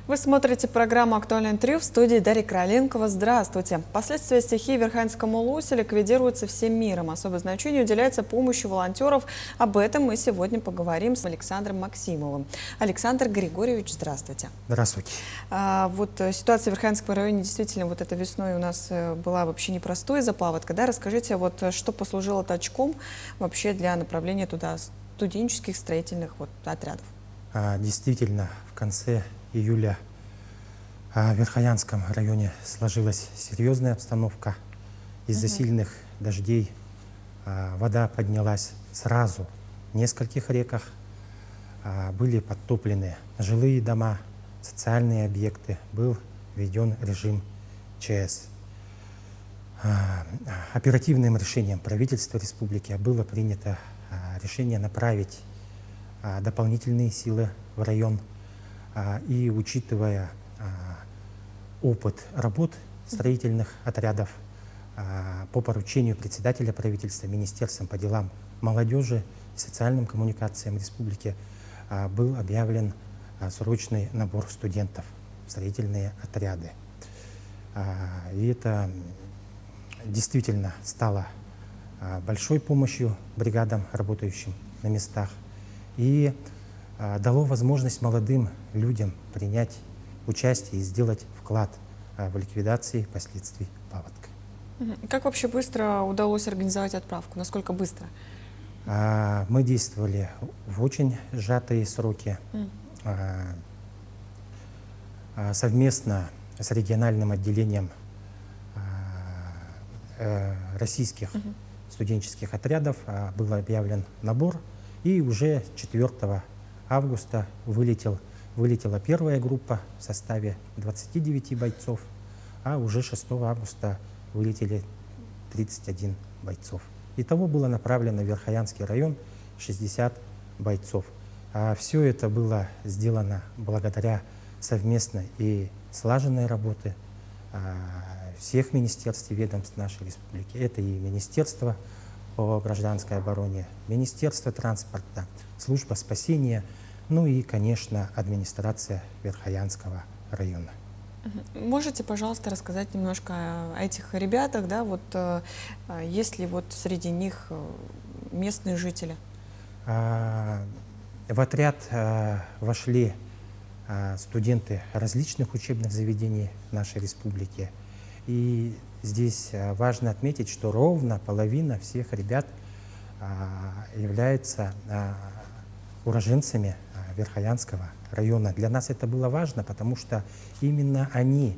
Вы смотрите программу «Актуальное интервью», в студии Дарья Краленкова. Здравствуйте. Последствия стихии в Верхоянском Улусе ликвидируются всем миром. Особое значение уделяется помощи волонтеров. Об этом мы сегодня поговорим с Александром Максимовым. Александр Григорьевич, здравствуйте. Здравствуйте. Ситуация в Верхоянском районе действительно этой весной у нас была вообще непростой из-за паводка. Да? Расскажите, что послужило толчком вообще для направления туда студенческих строительных отрядов? Действительно, в конце июля в Верхоянском районе сложилась серьезная обстановка. Из-за сильных дождей вода поднялась сразу в нескольких реках. Были подтоплены жилые дома, социальные объекты, был введен режим ЧС. Оперативным решением правительства республики было принято решение направить дополнительные силы в район. И учитывая опыт работ строительных отрядов, по поручению председателя правительства Министерством по делам молодежи и социальным коммуникациям республики был объявлен срочный набор студентов в строительные отряды. И это действительно стало большой помощью бригадам, работающим на местах, и дало возможность молодым людям принять участие и сделать вклад в ликвидации последствий паводка. Как вообще быстро удалось организовать отправку? Насколько быстро? Мы действовали в очень сжатые сроки. Совместно с региональным отделением российских студенческих отрядов был объявлен набор, и уже 4 августа вылетела первая группа в составе 29 бойцов, а уже 6 августа вылетели 31 бойцов. Итого было направлено в Верхоянский район 60 бойцов. Все это было сделано благодаря совместной и слаженной работе всех министерств и ведомств нашей республики. Это и Министерство по гражданской обороне, Министерство транспорта, Служба спасения, ну и, конечно, администрация Верхоянского района. Можете, пожалуйста, рассказать немножко о этих ребятах, да, есть ли среди них местные жители? В отряд вошли студенты различных учебных заведений нашей республики. И здесь важно отметить, что ровно половина всех ребят являются уроженцами Верхоянского района. Для нас это было важно, потому что именно они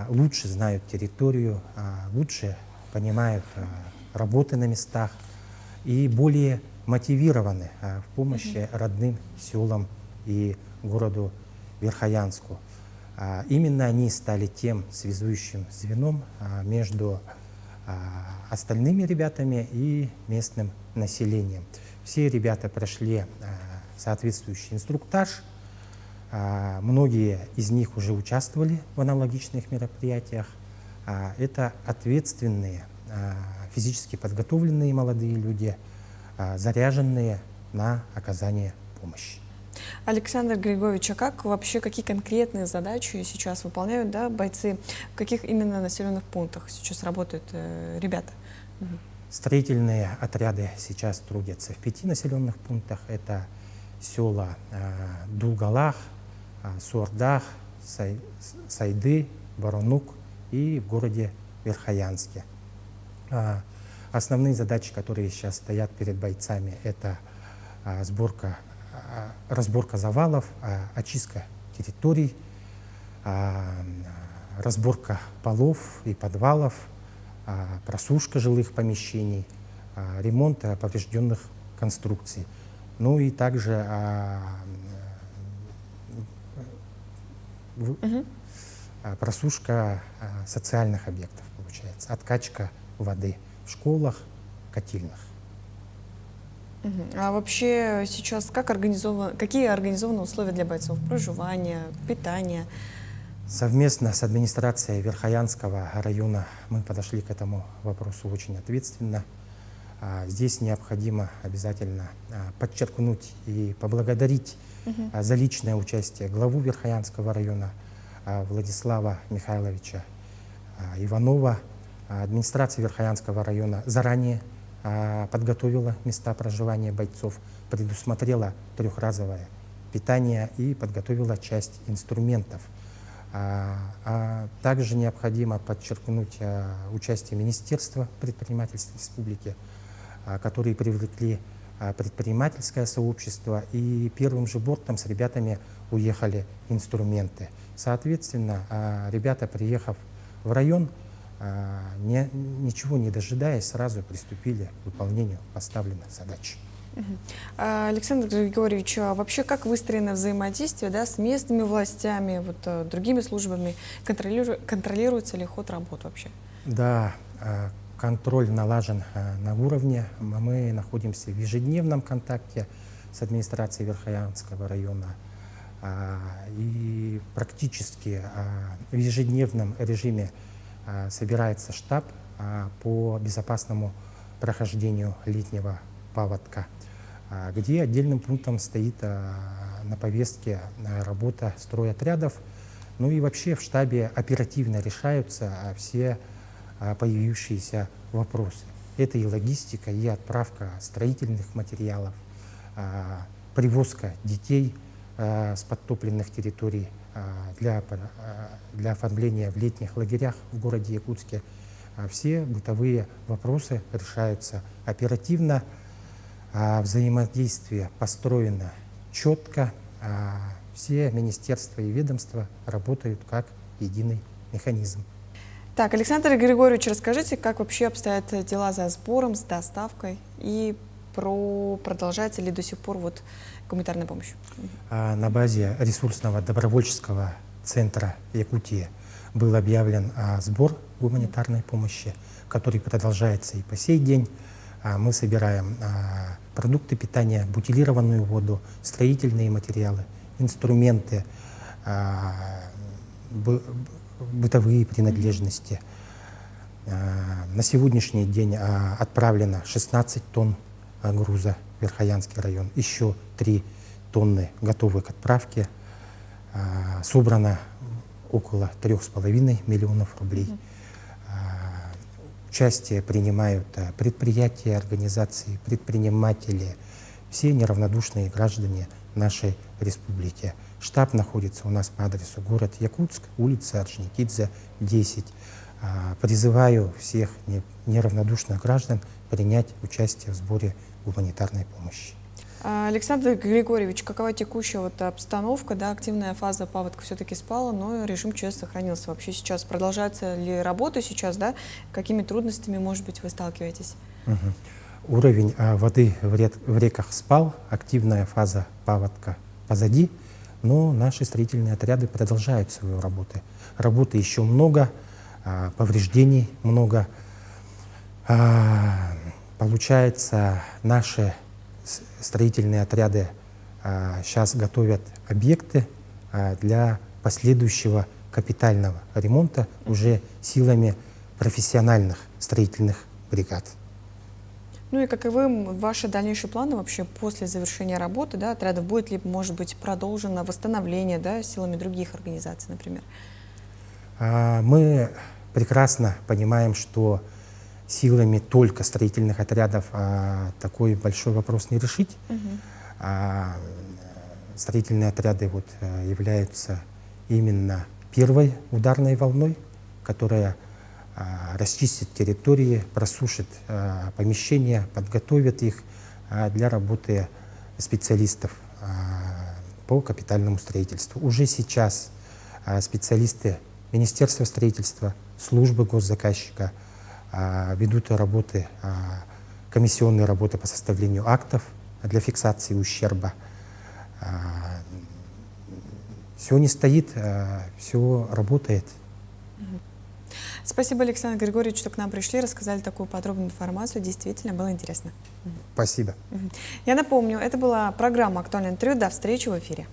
лучше знают территорию, лучше понимают работы на местах и более мотивированы в помощи родным селам и городу Верхоянску. Именно они стали тем связующим звеном между остальными ребятами и местным населением. Все ребята прошли соответствующий инструктаж. Многие из них уже участвовали в аналогичных мероприятиях. Это ответственные, физически подготовленные молодые люди, заряженные на оказание помощи. Александр Григорьевич, какие конкретные задачи сейчас выполняют, да, бойцы? В каких именно населенных пунктах сейчас работают ребята? Строительные отряды сейчас трудятся в 5 населенных пунктах. Это села Дулгалах, Суордах, Сайды, Баронук и в городе Верхоянске. Основные задачи, которые сейчас стоят перед бойцами, это разборка завалов, очистка территорий, разборка полов и подвалов, просушка жилых помещений, ремонт поврежденных конструкций. Ну и также просушка социальных объектов, получается, откачка воды в школах, котельных. А вообще сейчас какие организованы условия для бойцов? Проживания, питания? Совместно с администрацией Верхоянского района мы подошли к этому вопросу очень ответственно. Здесь необходимо обязательно подчеркнуть и поблагодарить за личное участие главу Верхоянского района Владислава Михайловича Иванова. Администрация Верхоянского района заранее подготовила места проживания бойцов, предусмотрела трехразовое питание и подготовила часть инструментов. Также необходимо подчеркнуть участие Министерства предпринимательства Республики, которые привлекли предпринимательское сообщество, и первым же бортом с ребятами уехали инструменты. Соответственно, ребята, приехав в район, ничего не дожидаясь, сразу приступили к выполнению поставленных задач. Александр Григорьевич, вообще как выстроено взаимодействие, да, с местными властями, другими службами? Контролируется ли ход работ вообще? Да, контроль налажен на уровне. Мы находимся в ежедневном контакте с администрацией Верхоянского района. И практически в ежедневном режиме собирается штаб по безопасному прохождению летнего паводка, где отдельным пунктом стоит на повестке работа стройотрядов. Ну и вообще в штабе оперативно решаются все появившиеся вопросы. Это и логистика, и отправка строительных материалов, привозка детей с подтопленных территорий для оформления в летних лагерях в городе Якутске. Все бытовые вопросы решаются оперативно, взаимодействие построено четко, все министерства и ведомства работают как единый механизм. Так, Александр Григорьевич, расскажите, как вообще обстоят дела за сбором, с доставкой и продолжается ли до сих пор гуманитарная помощь? На базе ресурсного добровольческого центра Якутии был объявлен сбор гуманитарной помощи, который продолжается и по сей день. Мы собираем продукты питания, бутилированную воду, строительные материалы, инструменты, бытовые принадлежности. На сегодняшний день отправлено 16 тонн груза в Верхоянский район, еще 3 тонны готовы к отправке. Собрано около 3,5 миллионов рублей. Участие принимают предприятия, организации, предприниматели, все неравнодушные граждане нашей республики. Штаб находится у нас по адресу город Якутск, улица Орджоникидзе, 10. Призываю всех неравнодушных граждан принять участие в сборе гуманитарной помощи. Александр Григорьевич, какова текущая обстановка? Да, активная фаза паводка все-таки спала, но режим ЧС сохранился. Вообще сейчас продолжается ли работа сейчас, да? Какими трудностями, может быть, вы сталкиваетесь? Уровень воды в реках спал, активная фаза паводка позади, но наши строительные отряды продолжают свою работу. Работы еще много, повреждений много. Получается, наши строительные отряды сейчас готовят объекты для последующего капитального ремонта уже силами профессиональных строительных бригад. Ну и каковы ваши дальнейшие планы вообще после завершения работы, да, отрядов? Будет ли, может быть, продолжено восстановление, да, силами других организаций, например? Мы прекрасно понимаем, что силами только строительных отрядов такой большой вопрос не решить. Строительные отряды являются именно первой ударной волной, которая расчистит территории, просушит помещения, подготовит их для работы специалистов по капитальному строительству. Уже сейчас специалисты Министерства строительства, службы госзаказчика ведут работы, комиссионные работы по составлению актов для фиксации ущерба. Все не стоит, все работает. Спасибо, Александр Григорьевич, что к нам пришли, рассказали такую подробную информацию. Действительно было интересно. Спасибо. Я напомню, это была программа «Актуальное интервью». До встречи в эфире.